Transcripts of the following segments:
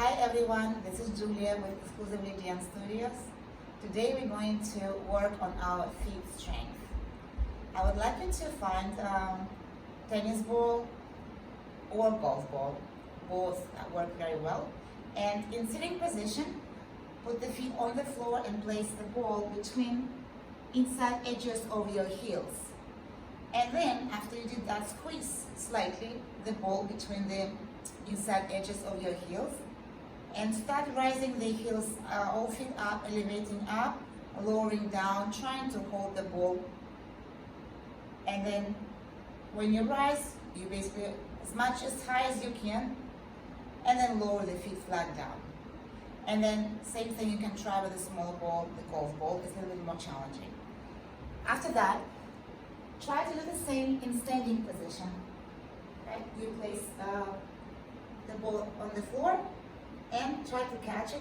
Hi everyone, this is Julia with Exclusively Dance Studios. Today we're going to work on our feet strength. I would like you to find tennis ball or golf ball. Both work very well. And in sitting position, put the feet on the floor and place the ball between inside edges of your heels. And then after you did that, squeeze slightly the ball between the inside edges of your heels and start rising the heels, all feet up, elevating up, lowering down, trying to hold the ball. And then when you rise, you basically as much as high as you can, and then lower the feet flat down. And then same thing you can try with a small ball, the golf ball. It's a little bit more challenging. After that, try to do the same in standing position. Right? You place the ball on the floor and try to catch it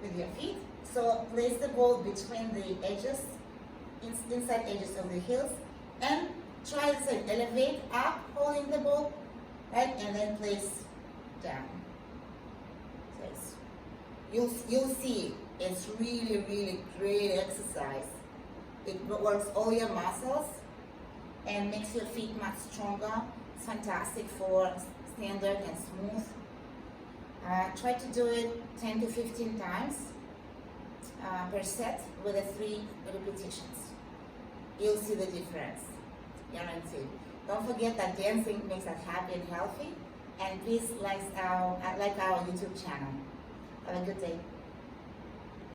with your feet. So place the ball between the edges, inside edges of the heels, and try to elevate up, holding the ball, right, and then place down. So you'll see it's really great exercise. It works all your muscles and makes your feet much stronger. It's fantastic for standard and smooth. Try to do it 10 to 15 times per set with 3 repetitions. You'll see the difference, guaranteed. Don't forget that dancing makes us happy and healthy. And please like our YouTube channel. Have a good day.